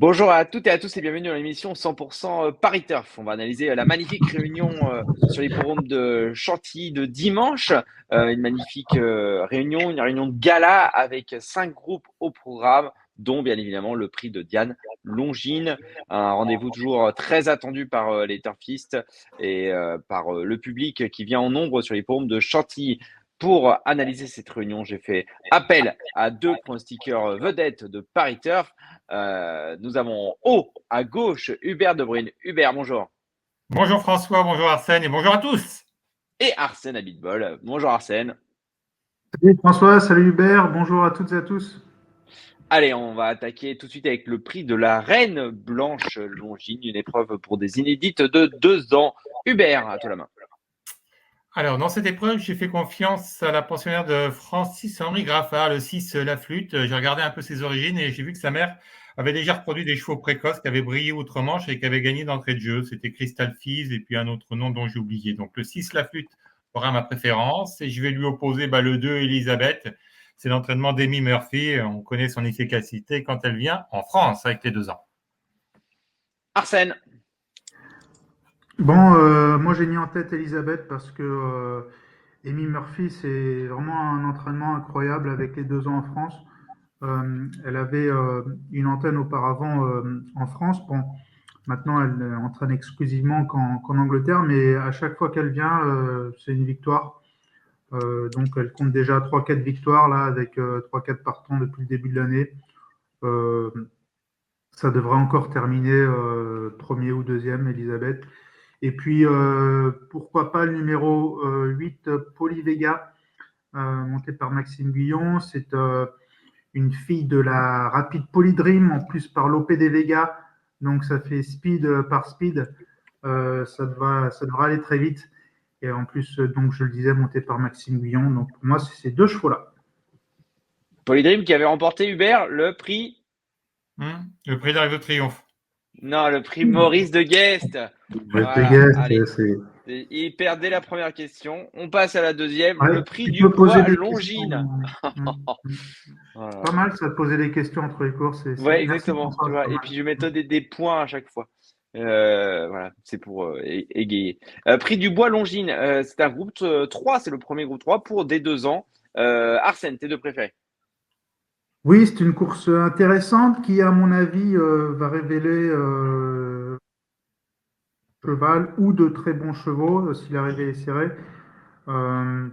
Bonjour à toutes et à tous et bienvenue dans l'émission 100% Paris Turf. On va analyser la magnifique réunion sur l'hippodrome de Chantilly de dimanche. Une magnifique réunion, une réunion de gala avec 5 groupes au programme, dont bien évidemment le prix de Diane Longines. Un rendez-vous toujours très attendu par les turfistes et par le public qui vient en nombre sur l'hippodrome de Chantilly. Pour analyser cette réunion, j'ai fait appel à 2 pronostiqueurs vedettes de Paris Turf. Nous avons haut à gauche Hubert de Bruyne. Hubert, bonjour. Bonjour François, bonjour Arsène et bonjour à tous. Et Arsène Abitbol. Bonjour Arsène. Salut François, salut Hubert, bonjour à toutes et à tous. Allez, on va attaquer tout de suite avec le prix de la Reine Blanche Longines, une épreuve pour des inédites de 2 ans. Hubert, à toi la main. Alors, dans cette épreuve, j'ai fait confiance à la pensionnaire de Francis-Henri Graffard, le 6 La Flûte. J'ai regardé un peu ses origines et j'ai vu que sa mère avait déjà reproduit des chevaux précoces qui avaient brillé outre-Manche et qui avaient gagné d'entrée de jeu. C'était Crystal Fizz et puis un autre nom dont j'ai oublié. Donc, le 6 La Flûte aura ma préférence et je vais lui opposer le 2 Elisabeth. C'est l'entraînement d'Amy Murphy. On connaît son efficacité quand elle vient en France avec les 2 ans. Arsène. Bon, moi j'ai mis en tête Elisabeth parce que Amy Murphy, c'est vraiment un entraînement incroyable avec les 2 ans en France. Elle avait une antenne auparavant en France. Bon, maintenant elle entraîne exclusivement qu'en Angleterre, mais à chaque fois qu'elle vient, c'est une victoire. Donc elle compte déjà 3-4 victoires là, avec 3-4 partants depuis le début de l'année. Euh, Ça devrait encore terminer premier ou deuxième, Elisabeth. Et puis, pourquoi pas le numéro 8, Polyvega, monté par Maxime Guillon. C'est une fille de la Rapid Polydream, en plus par l'OPD Vega. Donc, ça fait speed par speed. Ça devrait aller très vite. Et en plus, donc, je le disais, monté par Maxime Guillon. Donc, pour moi, c'est ces 2 chevaux-là. Polydream qui avait remporté Hubert le prix. Le prix d'Arc de Triomphe. Non, le prix Maurice de Guest. Voilà, Vegas, allez. c'est. Il perdait la première question. On passe à la deuxième. Ouais, Le prix tu du peux poser bois des questions. Longines. C'est Voilà. pas mal ça de poser des questions entre les courses. Ouais, Merci exactement. François, Tu c'est vois. pas Et mal. puis je mets des points à chaque fois. Voilà, c'est pour égayer. Prix du bois Longines, c'est un groupe 3, c'est le premier groupe 3 pour des 2 ans. Arsène, tes 2 préférés. Oui, c'est une course intéressante qui, à mon avis, va révéler cheval ou de très bons chevaux si l'arrivée est serrée. Euh,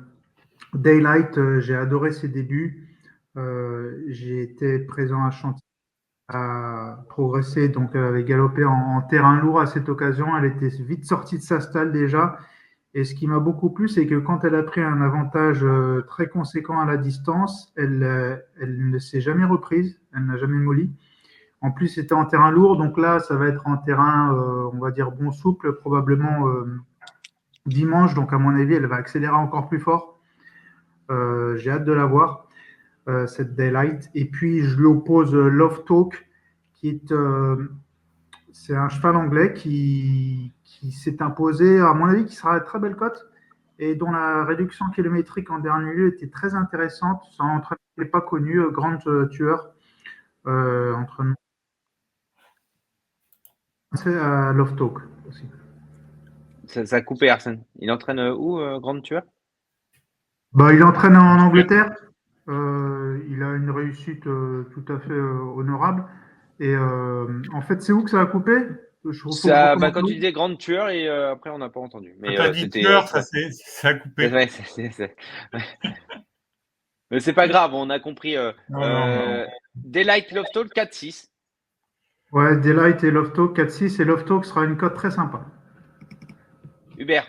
Daylight, j'ai adoré ses débuts. J'ai été présent à Chantilly, à progresser, donc elle avait galopé en terrain lourd à cette occasion. Elle était vite sortie de sa stalle déjà. Et ce qui m'a beaucoup plu, c'est que quand elle a pris un avantage très conséquent à la distance, elle ne s'est jamais reprise, elle n'a jamais molli. En plus, c'était en terrain lourd, donc là, ça va être en terrain, on va dire, bon souple, probablement dimanche. Donc, à mon avis, elle va accélérer encore plus fort. J'ai hâte de la voir, cette Daylight. Et puis, je lui oppose Love Talk, qui est, c'est un cheval anglais qui s'est imposé, à mon avis, qui sera à très belle cote et dont la réduction kilométrique en dernier lieu était très intéressante. Son entraînement n'est pas connu, grand tueur, entraînement à Love Talk aussi. Ça a coupé Arsène. Il entraîne où, Grande Tueur? Bah, il entraîne en Angleterre. Il a une réussite tout à fait honorable. Et en fait, c'est où que ça a coupé? Faut que je Ça, recommence quand tu où? disais Grande Tueur et après on n'a pas entendu. Quand Mais tu as dit c'était tueur, ça a coupé. ouais, mais c'est pas grave, on a compris. Non, non, non. Daylight Love Talk 4-6. Ouais, Daylight et Love Talk 4-6. Et Love Talk sera une cote très sympa. Hubert.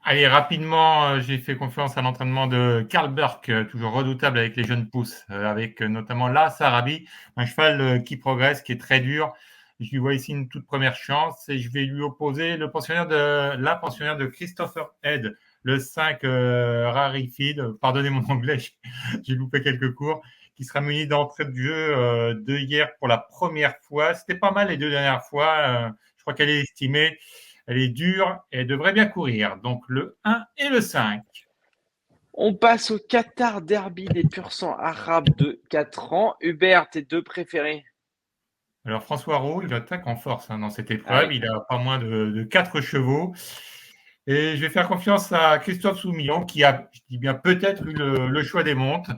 Allez, rapidement, j'ai fait confiance à l'entraînement de Karl Burke, toujours redoutable avec les jeunes pousses, avec notamment La Sarabi, un cheval qui progresse, qui est très dur. Je lui vois ici une toute première chance et je vais lui opposer la pensionnaire de Christopher Head, le 5 Rarefied. Pardonnez mon anglais, j'ai loupé quelques cours, qui sera muni d'entrée de jeu de hier pour la première fois. C'était pas mal les 2 dernières fois. Je crois qu'elle est estimée. Elle est dure et elle devrait bien courir. Donc le 1 et le 5. On passe au Qatar Derby des pur sang arabes de 4 ans. Hubert, tes 2 préférés. Alors, François Roux, il attaque en force dans cette épreuve. Ouais. Il a pas moins de 4 chevaux. Et je vais faire confiance à Christophe Soumillon, qui a, je dis bien, peut-être eu le choix des montes.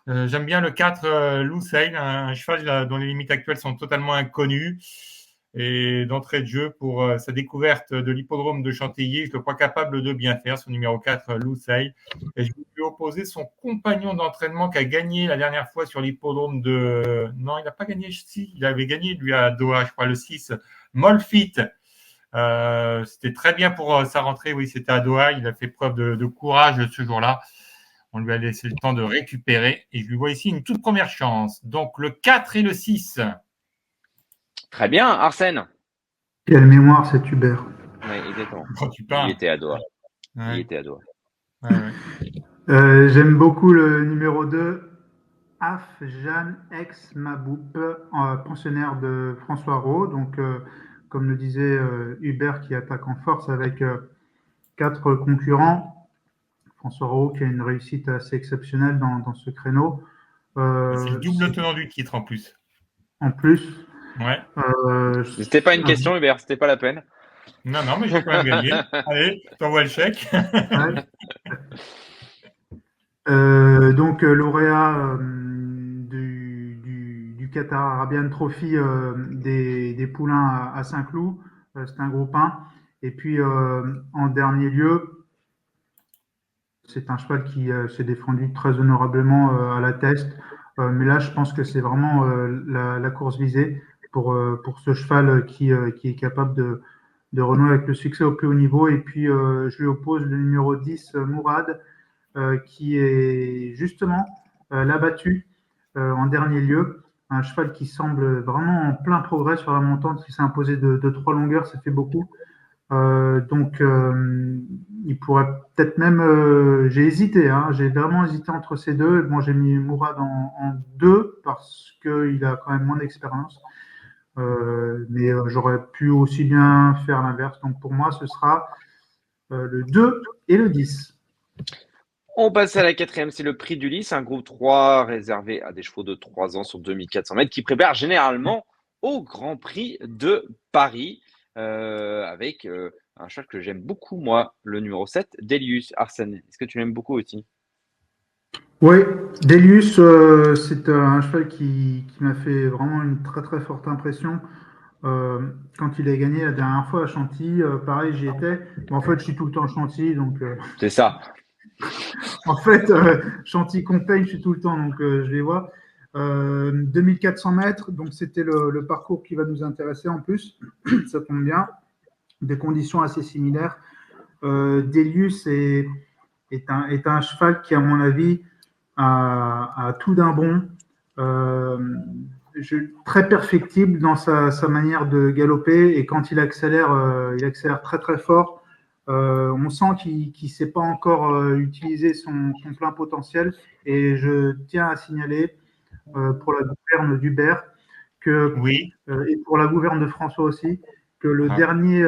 J'aime bien le 4 Loussail, un cheval dont les limites actuelles sont totalement inconnues. Et d'entrée de jeu, pour sa découverte de l'hippodrome de Chantilly, je le crois capable de bien faire, son numéro 4, Loussail. Et je vais lui opposer son compagnon d'entraînement qui a gagné la dernière fois sur l'hippodrome de… Non, il n'a pas gagné, si, il avait gagné, lui, à Doha, je crois, le 6, Molfit. C'était très bien pour sa rentrée, oui, c'était à Doha. Il a fait preuve de courage ce jour-là. On lui a laissé le temps de récupérer. Et je lui vois ici une toute première chance. Donc, le 4 et le 6. Très bien, Arsène. Quelle mémoire, cet Hubert. Oui, exactement. Quand tu Il parles. était à Doha. Il Ouais, était à Doha. ouais. J'aime beaucoup le numéro 2, Afjan Ex Maboup, pensionnaire de François Roux. Donc, comme le disait Hubert, qui attaque en force avec 4 concurrents. François Roux qui a une réussite assez exceptionnelle dans ce créneau. C'est le double tenant du titre en plus. En plus, Ouais. C'était pas une question, Hubert, c'était pas la peine. Non, mais j'ai quand même gagné. Allez, t'envoies le chèque. Ouais. Donc, lauréat du Qatar Arabian Trophy des poulains à Saint-Cloud. C'est un groupe 1. Et puis, en dernier lieu, c'est un cheval qui s'est défendu très honorablement à la test. Mais là, je pense que c'est vraiment la course visée pour ce cheval qui est capable de renouer avec le succès au plus haut niveau. Et puis, je lui oppose le numéro 10, Mourad, qui est justement l'abattu en dernier lieu. Un cheval qui semble vraiment en plein progrès sur la montante, qui s'est imposé de 3 longueurs, ça fait beaucoup. Donc, il pourrait peut-être même. J'ai hésité, hein, j'ai vraiment hésité entre ces deux. Bon, j'ai mis Mourad en 2 parce qu'il a quand même moins d'expérience. Mais j'aurais pu aussi bien faire l'inverse. Donc, pour moi, ce sera le 2 et le 10. On passe à la quatrième, c'est le prix du Lys, un groupe 3 réservé à des chevaux de 3 ans sur 2400 mètres qui prépare généralement au Grand Prix de Paris avec un cheval que j'aime beaucoup, moi, le numéro 7, Delius. Arsène, est-ce que tu l'aimes beaucoup aussi? Oui, Delius, c'est un cheval qui m'a fait vraiment une très très forte impression. Quand il a gagné la dernière fois à Chantilly, pareil, j'y étais. Bon, en fait, je suis tout le temps à Chantilly, donc C'est ça. en fait, Chantilly-Compiègne, je suis tout le temps, donc je les vois. 2400 mètres, donc c'était le parcours qui va nous intéresser en plus. Ça tombe bien. Des conditions assez similaires. Delius est un cheval qui, à mon avis, a tout d'un bon. Euh, Très perfectible dans sa manière de galoper et quand il accélère très très fort. On sent qu'il ne sait pas encore utiliser son plein potentiel et je tiens à signaler pour la gouverne d'Hubert Oui. et pour la gouverne de François aussi que le Ah. dernier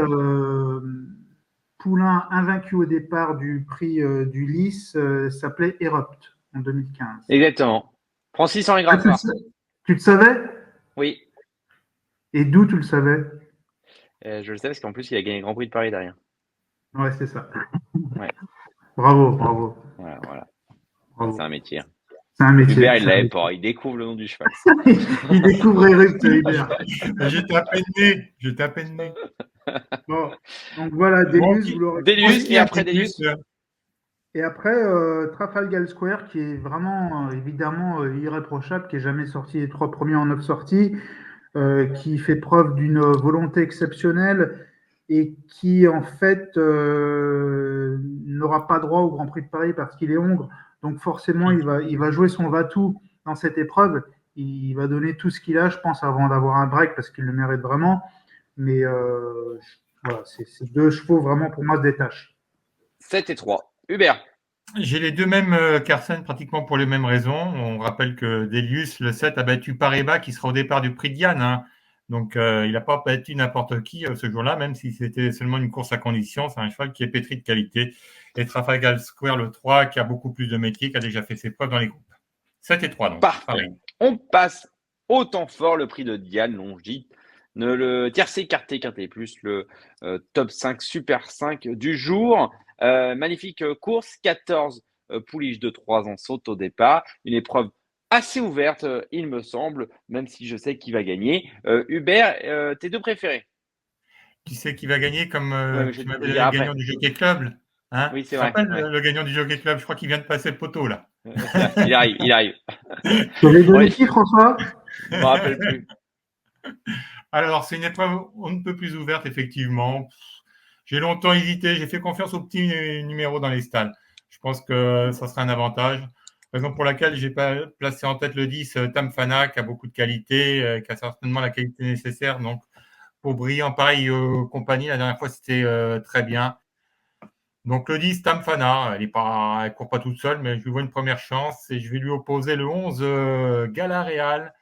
poulain invaincu au départ du prix du Lys s'appelait Erupt en 2015. Exactement. Francis-Henri Ah, Graffard. tu le savais? Oui, Et d'où tu le savais? je le sais parce qu'en plus, il a gagné le Grand Prix de Paris derrière. Ouais, c'est ça. Ouais, Bravo, bravo, voilà. bravo. C'est un métier. C'est un métier. Hubert, il l'avait pas. Il découvre le nom du cheval. Il découvre Erupt, Hubert. J'étais à peine né. J'étais à peine né. Bon, donc voilà, Bon, Delius, vous l'aurez Delius, compris. et après Delius? Et après, Trafalgar Square, qui est vraiment évidemment irréprochable, qui est jamais sorti les 3 premiers en 9 sorties, qui fait preuve d'une volonté exceptionnelle et qui en fait n'aura pas droit au Grand Prix de Paris parce qu'il est hongre. Donc forcément, il va jouer son va-tout dans cette épreuve. Il va donner tout ce qu'il a, je pense, avant d'avoir un break parce qu'il le mérite vraiment. Mais voilà, ces 2 chevaux vraiment pour moi se détachent. 7 et 3. Hubert. J'ai les deux mêmes Carson pratiquement pour les mêmes raisons. On rappelle que Delius, le 7, a battu Paribas qui sera au départ du prix de Diane. Hein. Donc, il n'a pas battu n'importe qui ce jour-là, même si c'était seulement une course à condition. C'est un cheval qui est pétri de qualité. Et Trafalgar Square, le 3, qui a beaucoup plus de métier, qui a déjà fait ses preuves dans les groupes. 7 et 3, donc. Parfait. Pareil. On passe au temps fort le prix de Diane Longit, le tiercé quarté plus, le top 5 Super 5 du jour. Magnifique course, 14 pouliches de 3 ans sautent au départ. Une épreuve assez ouverte, il me semble, même si je sais qui va gagner. Hubert, tes deux préférés? Qui c'est qui va gagner comme Oui, mais je tu vais te m'avais le donné dire le après. gagnant du Jockey Club, hein? Oui, Tu c'est te vrai. rappelles Ouais. le gagnant du Jockey Club? Je crois qu'il vient de passer le poteau là. C'est vrai. Il arrive, il arrive. Tu avais Bon, donné qui, François? je me rappelle plus. Alors, c'est une épreuve on ne peut plus ouverte, effectivement. J'ai longtemps hésité, j'ai fait confiance aux petits numéros dans les stalles. Je pense que ça sera un avantage. Raison pour laquelle j'ai pas placé en tête le 10, Tamfana, qui a beaucoup de qualité, qui a certainement la qualité nécessaire. Donc, pour briller en pareille compagnie, la dernière fois, c'était très bien. Donc, le 10, Tamfana, elle ne court pas toute seule, mais je lui vois une première chance et je vais lui opposer le 11, Gala Real,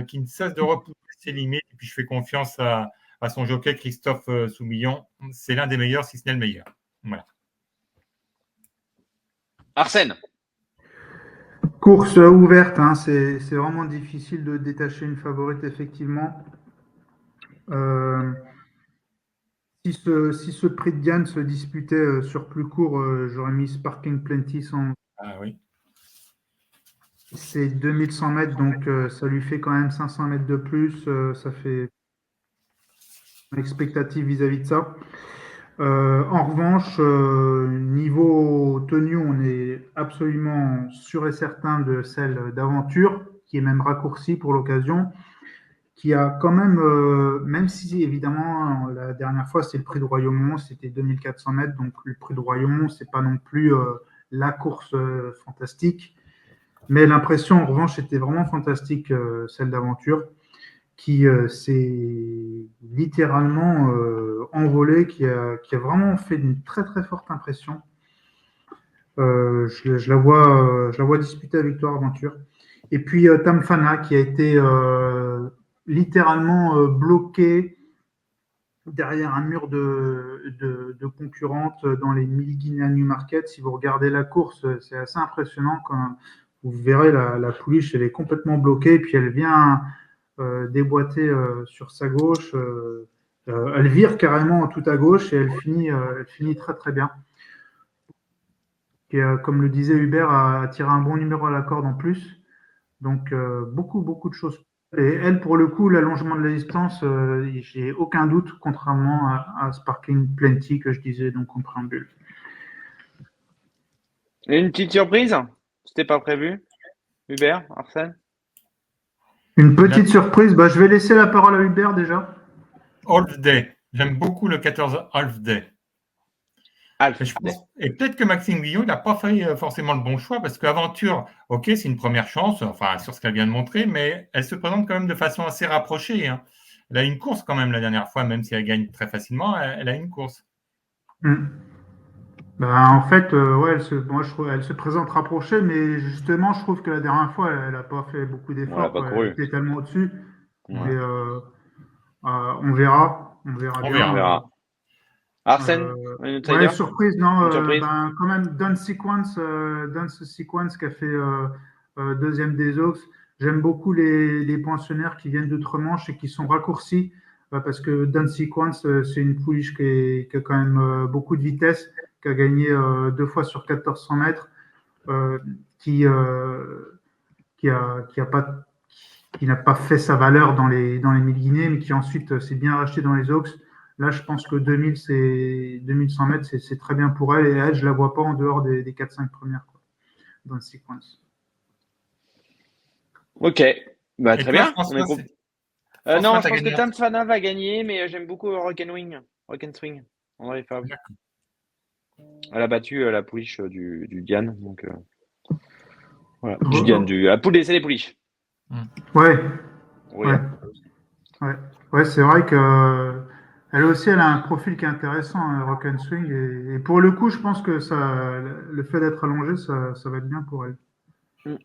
qui ne cesse de repousser ses limites. Et puis, je fais confiance à son jockey Christophe Soumillon. C'est l'un des meilleurs, si ce n'est le meilleur. Voilà. Arsène. Course ouverte, hein, c'est vraiment difficile de détacher une favorite, effectivement. Euh, si ce prix de Diane se disputait sur plus court, j'aurais mis Sparking Plenty Ah oui. c'est 2100 mètres, donc ça lui fait quand même 500 mètres de plus. Ça fait une expectative vis-à-vis de ça. En revanche, niveau tenue, on est absolument sûr et certain de celle d'aventure, qui est même raccourcie pour l'occasion, qui a quand même, même si évidemment la dernière fois c'était le prix de Royaumont, c'était 2400 mètres, donc le prix de Royaumont, c'est pas non plus la course fantastique, mais l'impression en revanche était vraiment fantastique, celle d'aventure, qui s'est littéralement envolée, qui a vraiment fait une très très forte impression. Je la vois disputer la victoire aventure. Et puis Tamfana qui a été littéralement bloqué derrière un mur de concurrentes dans les Milligina Newmarket. Si vous regardez la course, c'est assez impressionnant quand vous verrez la pouliche, elle est complètement bloquée et puis elle vient déboîter sur sa gauche. Elle vire carrément tout à gauche et elle finit très très bien. Qui, comme le disait Hubert, a tiré un bon numéro à la corde en plus. Donc, beaucoup, beaucoup de choses. Et elle, pour le coup, l'allongement de la distance, j'ai aucun doute, contrairement à Sparkling Plenty que je disais donc en préambule. Une petite surprise? C'était pas prévu? Hubert, Arsène? Une petite surprise, bah, je vais laisser la parole à Hubert déjà. Half Day. J'aime beaucoup le 14 Half Day. Alf. Et peut-être que Maxime Guillon, il n'a pas fait forcément le bon choix parce qu'Aventure, ok, c'est une première chance, enfin, sur ce qu'elle vient de montrer, mais elle se présente quand même de façon assez rapprochée, hein. Elle a une course quand même la dernière fois, même si elle gagne très facilement, elle a une course. Bah, en fait, ouais, moi, je trouve, elle se présente rapprochée, mais justement, je trouve que la dernière fois, elle n'a pas fait beaucoup On l'a d'efforts, pas quoi. Elle couru. était tellement au-dessus. Mais Ouais. on verra. On verra On On bien. verra. verra. Arsène, un Ouais, outsider? surprise, non. Une surprise? Ben, quand même, Dance Sequence qui a fait deuxième des Oaks. J'aime beaucoup les pensionnaires qui viennent d'outre-Manche et qui sont raccourcis parce que Dance Sequence, c'est une pouliche qui a quand même beaucoup de vitesse, qui a gagné 2 fois sur 1400 mètres, euh, qui, euh, qui n'a pas fait sa valeur dans les 1000 Guinées, mais qui ensuite s'est bien racheté dans les Oaks. Là, je pense que 2100 mètres, c'est très bien pour elle. Et elle, je ne la vois pas en dehors des 4-5 premières, quoi, dans le sequence. Ok. Bah, Et très toi, bien. On est François, bon. François, Non, tu je as pense que gagné. Tam Fana va gagner, mais j'aime beaucoup Rock and Swing. André Fabre. Elle a battu la pouliche du Diane. Donc, voilà. Du Diane, la poule c'est les pouliches. Ouais, Oui, ouais, hein. ouais. Ouais, c'est vrai que elle aussi, elle a un profil qui est intéressant, hein, Rock and Swing. Et pour le coup, je pense que le fait d'être allongé, ça va être bien pour elle. Mm.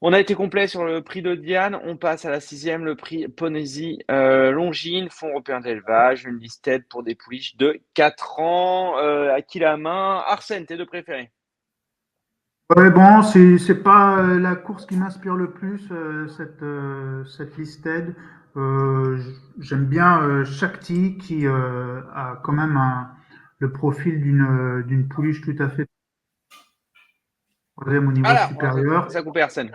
On a été complet sur le prix de Diane. On passe à la sixième, le prix Ponesi Longines, Fonds européen d'élevage, une listette pour des pouliches de 4 ans. À qui la main? Arsène, tes deux préférés? Ouais, bon, c'est pas la course qui m'inspire le plus, cette listed. J'aime bien Shakti qui a quand même le profil d'une pouliche tout à fait troisième au niveau Alors, supérieur. ça a coupé Arsène.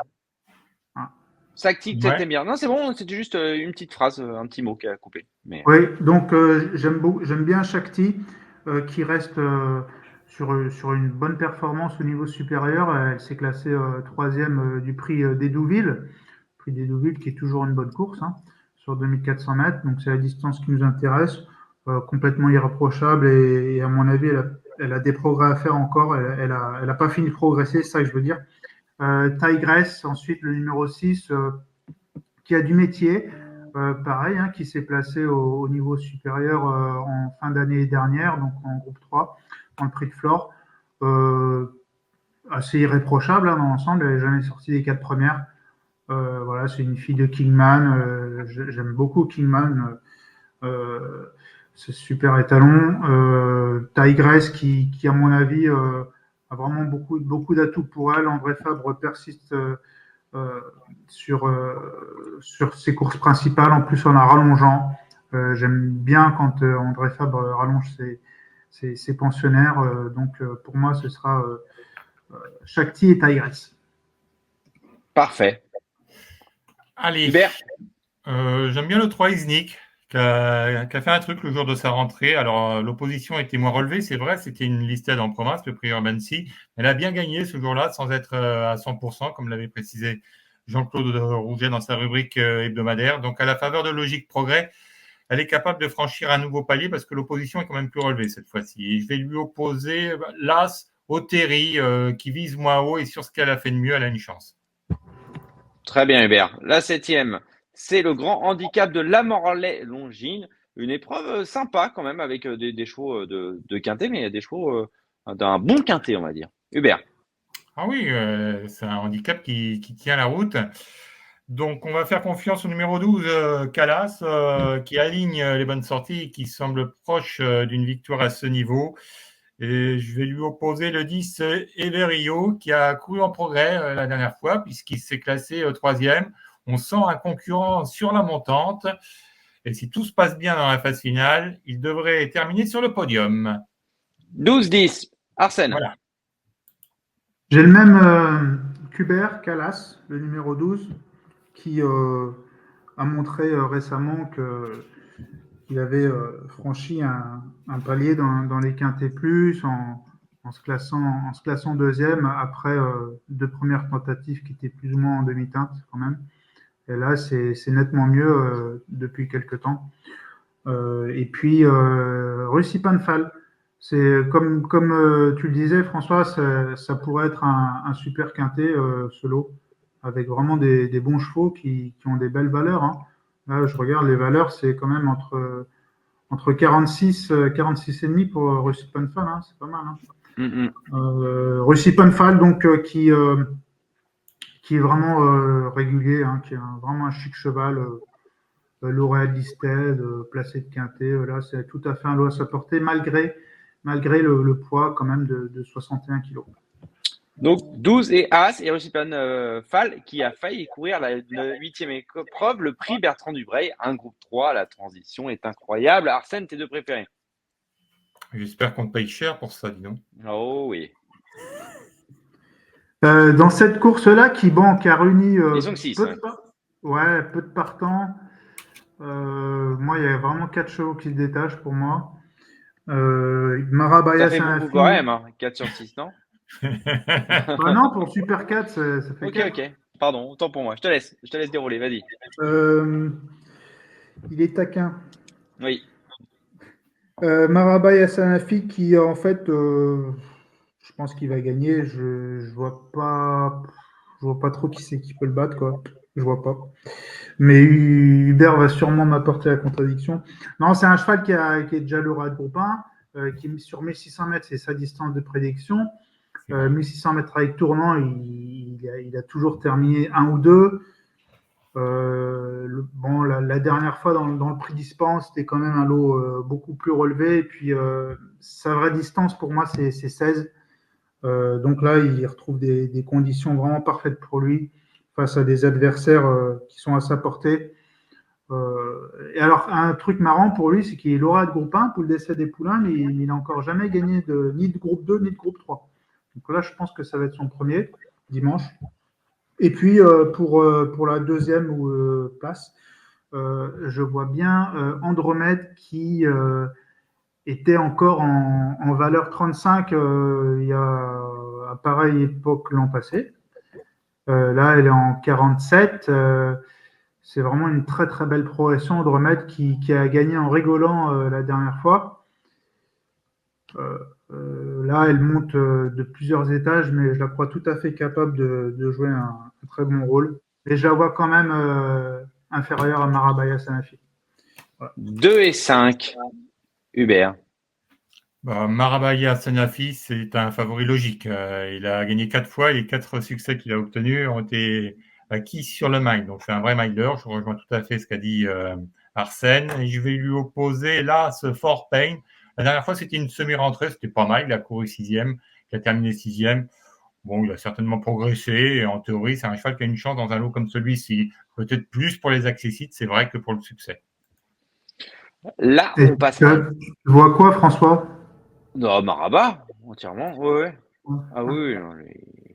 Ah. Sactique, Ouais. t'aimes bien. Non, c'est bon, c'était juste une petite phrase, un petit mot qui a coupé. Mais Oui, donc j'aime bien Shakti qui reste sur une bonne performance au niveau supérieur. Elle s'est classée troisième du prix d'Hédouville. Prix d'Hédouville qui est toujours une bonne course hein, sur 2400 mètres. Donc c'est la distance qui nous intéresse, complètement irréprochable et à mon avis elle a des progrès à faire encore. Elle a pas fini de progresser, c'est ça que je veux dire. Tigress, ensuite le numéro 6 qui a du métier, pareil, hein, qui s'est placé au niveau supérieur en fin d'année dernière, donc en groupe 3, dans le prix de Flore. Euh, Assez irréprochable hein, dans l'ensemble, elle n'est jamais sortie des quatre premières. Voilà, c'est une fille de Kingman. J'aime beaucoup Kingman. C'est super étalon. Tigress qui, à mon avis, a vraiment beaucoup d'atouts pour elle. André Fabre persiste euh, sur ses courses principales, en plus en la rallongeant. J'aime bien quand André Fabre rallonge ses pensionnaires. Donc pour moi, ce sera Shakti et Tigress. parfait. Allez, Hubert, j'aime bien le 3 Iznik, qui a fait un truc le jour de sa rentrée. Alors, l'opposition était moins relevée, c'est vrai, c'était une listade en province, le prix Urbancy. Elle a bien gagné ce jour-là, sans être à 100%, comme l'avait précisé Jean-Claude Rouget dans sa rubrique hebdomadaire. Donc, à la faveur de Logique Progrès, elle est capable de franchir un nouveau palier parce que l'opposition est quand même plus relevée cette fois-ci. Et je vais lui opposer l'As Oteri, qui vise moins haut et sur ce qu'elle a fait de mieux, elle a une chance. très bien Hubert. La septième, c'est le grand handicap de la Morlaix Longines. Une épreuve sympa quand même avec des chevaux de quintet, mais des chevaux d'un bon quintet, on va dire. Hubert. Ah oui, c'est un handicap qui tient la route. Donc, on va faire confiance au numéro 12, Calas, qui aligne les bonnes sorties et qui semble proche d'une victoire à ce niveau. Et je vais lui opposer le 10, Everio, qui a couru en progrès la dernière fois, puisqu'il s'est classé troisième. On sent un concurrent sur la montante. Et si tout se passe bien dans la phase finale, il devrait terminer sur le podium. 12-10. Arsène. Voilà. J'ai le même Hubert Calas, le numéro 12, qui a montré récemment qu'il avait franchi un palier dans les quintés plus en se classant deuxième après deux premières tentatives qui étaient plus ou moins en demi-teinte quand même. Et là, c'est nettement mieux depuis quelques temps. Et puis, Russie Panfal, c'est comme tu le disais, François, ça pourrait être un super quintet, ce lot, avec vraiment des bons chevaux qui ont des belles valeurs. Hein. Là, je regarde les valeurs, c'est quand même entre 46, 46 et demi pour Russie Panfal, hein, c'est pas mal. Hein. Russie Panfal, donc, qui est vraiment régulier, hein, qui est vraiment un chic cheval. L'Oréal Listed, placé de quintet, là, c'est tout à fait un lot à sa portée, malgré le poids quand même de 61 kilos. Donc 12 et As et Russipan Fall qui a failli courir la huitième épreuve, le prix Bertrand Dubreuil, un groupe 3. La transition est incroyable. Arsène, tes deux préférés? J'espère qu'on te paye cher pour ça, dis donc. Oh oui. Dans cette course-là, qui a réuni Ils sont que 6. Ouais. peu de partants, moi, il y a vraiment 4 chevaux qui se détachent pour moi. Ça Marabaya fait beaucoup quand Sanafi. même, hein. 4 sur 6, non? Bah non, pour Super 4, ça fait Ok, 4. ok. Pardon, autant pour moi. Je te laisse dérouler, vas-y. Euh, il est taquin. Oui. Marabaya Sanafi qui, en fait, je pense qu'il va gagner. Je vois pas trop qui c'est qui peut le battre, quoi. Je vois pas. Mais Hubert va sûrement m'apporter la contradiction. Non, c'est un cheval qui est déjà le rat de groupe 1, qui est sur 1600 mètres, c'est sa distance de prédiction. 1600 mètres avec tournant, il a toujours terminé un ou deux. Bon, la dernière fois dans le prix dispense, c'était quand même un lot beaucoup plus relevé. Et puis, sa vraie distance pour moi, c'est 16. Donc là, il retrouve des conditions vraiment parfaites pour lui face à des adversaires qui sont à sa portée. Et alors, un truc marrant pour lui, c'est qu'il est lauréat de groupe 1, poule d'essai des poulains, mais il n'a encore jamais gagné ni de groupe 2, ni de groupe 3. Donc là, je pense que ça va être son premier dimanche. Et puis, pour la deuxième place, je vois bien Andromède qui était encore en valeur 35 il y a à pareille époque l'an passé. Là, elle est en 47. C'est vraiment une très très belle progression. Andromède qui a gagné en rigolant la dernière fois. Euh, Là, elle monte de plusieurs étages, mais je la crois tout à fait capable de jouer un très bon rôle. Et je la vois quand même inférieure à Marabaya Sanofi. Voilà. 2 et 5, Hubert. Marabaya Sanafi, c'est un favori logique. Il a gagné 4 fois et les 4 succès qu'il a obtenus ont été acquis sur le mile. Donc, c'est un vrai miler. Je rejoins tout à fait ce qu'a dit Arsène. Et je vais lui opposer là ce Fort Payne. La dernière fois, c'était une semi-rentrée. C'était pas mal. Il a couru 6e. Il a terminé 6e. Bon, il a certainement progressé. Et en théorie, c'est un cheval qui a une chance dans un lot comme celui-ci. Peut-être plus pour les accessites, c'est vrai, que pour le succès. Là, Et on passera. tu vois quoi, François? Non, Maraba, entièrement. Ouais. Ah oui, non,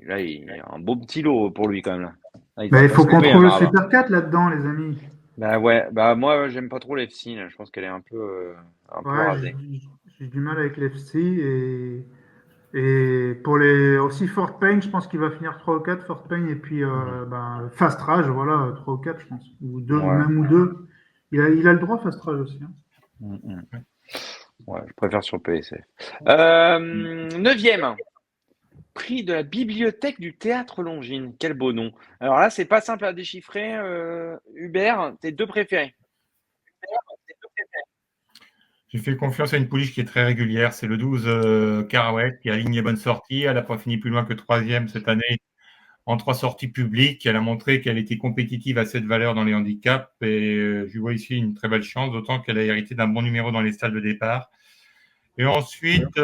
là, il y a un beau petit lot pour lui quand même. Là, il Ben, va il pas faut se qu'on louper, trouve le Maraba. Super 4 là-dedans, les amis. Bah ouais, bah moi, j'aime pas trop l'FC. Je pense qu'elle est un peu Ouais, rasée. j'ai du mal avec l'FC et pour les aussi Fort Payne, je pense qu'il va finir 3 ou 4 Fort Payne et puis Fast Rage, voilà, 3 ou 4 je pense, ou 2 Ouais. même ou 2. Il a le droit Fast Rage aussi. Hein. Mm. Ouais, je préfère sur PSF. Neuvième, prix de la bibliothèque du Théâtre Longines. Quel beau nom. Alors là, c'est pas simple à déchiffrer. Hubert, tes deux préférés. J'ai fait confiance à une pouliche qui est très régulière. C'est le 12 Carouette qui a aligné bonne sortie. Elle n'a pas fini plus loin que 3e cette année en 3 sorties publiques. Elle a montré qu'elle était compétitive à cette valeur dans les handicaps. Et je vois ici une très belle chance, d'autant qu'elle a hérité d'un bon numéro dans les stalles de départ. Et ensuite,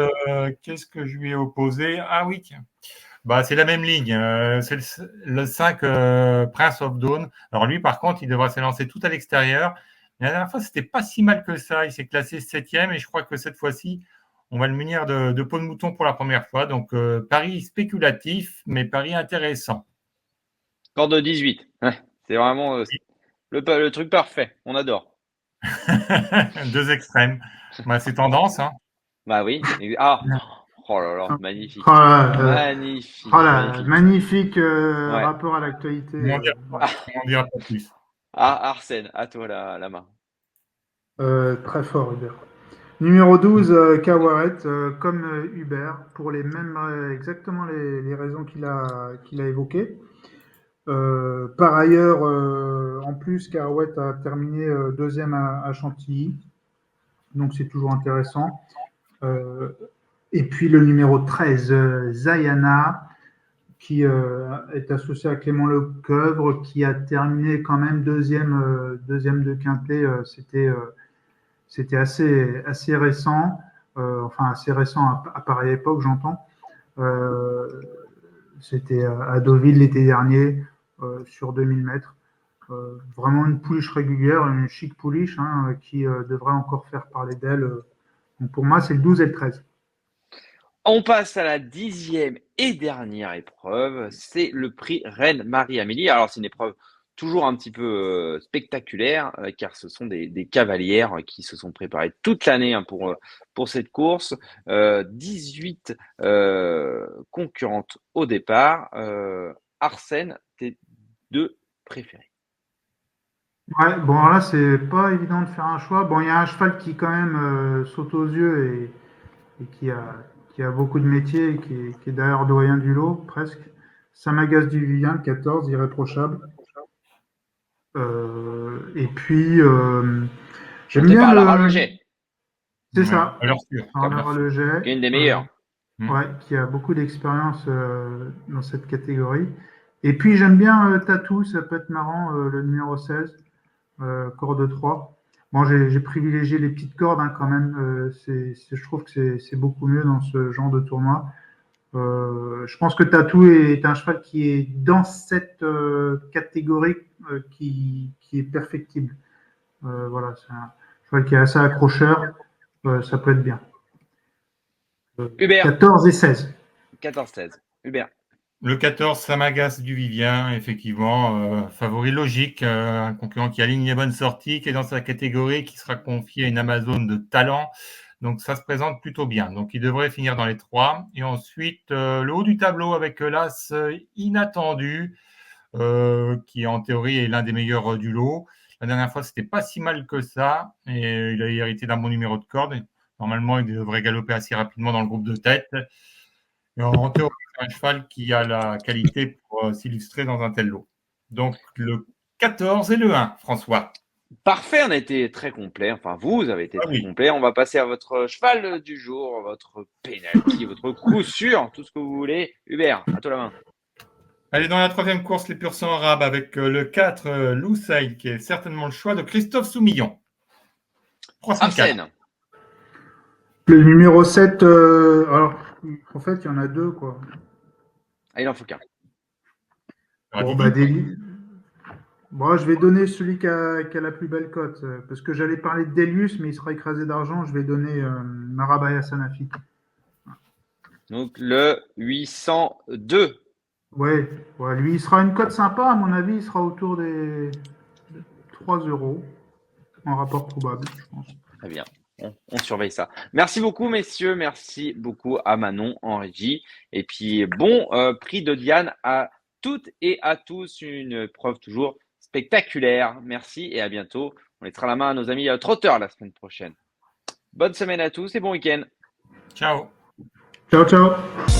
qu'est-ce que je lui ai opposé? Ah oui, tiens. C'est la même ligne. C'est le 5 Prince of Dawn. Alors lui, par contre, il devra s'élancer tout à l'extérieur. Mais la dernière fois, c'était pas si mal que ça. Il s'est classé 7e et je crois que cette fois-ci, on va le munir de peau de mouton pour la première fois. Donc, pari spéculatif, mais pari intéressant. Corde de 18. Ouais, c'est vraiment le truc parfait. On adore. 2 extrêmes. C'est tendance, hein. Bah oui. Ah, oh là là, magnifique. Voilà, Magnifique, voilà, magnifique. magnifique Ouais. rapport à l'actualité. On Voilà. n'en dira pas plus. Ah, Arsène, à toi la main. Très fort, Hubert. Numéro 12, Kawaret, comme Hubert, pour les mêmes, exactement les raisons qu'il a évoquées. Par ailleurs, en plus, Kawaret a terminé deuxième à Chantilly, donc c'est toujours intéressant. Euh, et puis le numéro 13, Zayana, qui est associé à Clément Lecoeuvre, qui a terminé quand même deuxième de Quintet. C'était assez récent, enfin assez récent à pareille époque, j'entends. Euh, C'était à Deauville l'été dernier, sur 2000 mètres. Vraiment une pouliche régulière, une chic pouliche qui devrait encore faire parler d'elle. Donc pour moi, c'est le 12 et le 13. On passe à la 10e et dernière épreuve. C'est le prix Reine Marie-Amélie. Alors, c'est une épreuve toujours un petit peu spectaculaire, car ce sont des cavalières qui se sont préparées toute l'année pour cette course. 18 concurrentes au départ. Arsène, tes deux préférés. Ouais, bon, alors là, c'est pas évident de faire un choix. Bon, il y a un cheval qui, quand même, saute aux yeux et qui a beaucoup de métiers et qui est d'ailleurs doyen du lot, presque. Samagas du Vivien, 14, irréprochable. Et puis, j'aime Monté bien par Lara le. Leger, C'est Ouais, ça, valeur sûre. Bernard Leget, qui est une des meilleures. ouais, qui a beaucoup d'expérience dans cette catégorie. Et puis, j'aime bien Tatou, ça peut être marrant, le numéro 16, corde 3. Bon, j'ai privilégié les petites cordes quand même. Je trouve que c'est beaucoup mieux dans ce genre de tournoi. Je pense que Tatou est un cheval qui est dans cette catégorie qui est perfectible. Voilà, c'est un cheval qui est assez accrocheur. Ça peut être bien. Hubert, 14 et 16. 14-16. Hubert. Le 14, Samagas du Vivien, effectivement, favori logique, un concurrent qui aligne les bonnes sorties, qui est dans sa catégorie, qui sera confié à une Amazone de talent. Donc, ça se présente plutôt bien. Donc, il devrait finir dans les 3. Et ensuite, le haut du tableau avec l'As Inattendu, qui en théorie est l'un des meilleurs du lot. La dernière fois, c'était pas si mal que ça. Et il a hérité d'un bon numéro de corde. Et normalement, il devrait galoper assez rapidement dans le groupe de tête. Et en théorie, c'est un cheval qui a la qualité pour s'illustrer dans un tel lot. Donc, le 14 et le 1, François. Parfait, on a été très complet. Enfin, vous avez été très complet. On va passer à votre cheval du jour, votre penalty, votre coup sûr, tout ce que vous voulez. Hubert, à toi la main. Allez, dans la troisième course, les pur sang arabes avec le 4, Loussaï, qui est certainement le choix de Christophe Soumillon. 304. Arsène. Le numéro 7, alors, en fait, il y en a deux, quoi. Ah, il en faut qu'un. Bon, bah, Bon, je vais donner celui qui a la plus belle cote, parce que j'allais parler de Delius, mais il sera écrasé d'argent. Je vais donner Marabaya Sanafi. Donc, le 802. Ouais, lui, il sera une cote sympa. À mon avis, il sera autour des 3 euros en rapport probable, je pense. Très bien. On surveille ça. Merci beaucoup, messieurs. Merci beaucoup à Manon en régie. Et puis, bon prix de Diane à toutes et à tous. Une preuve toujours spectaculaire. Merci et à bientôt. On laissera la main à nos amis trotteurs la semaine prochaine. Bonne semaine à tous et bon week-end. Ciao. Ciao, ciao.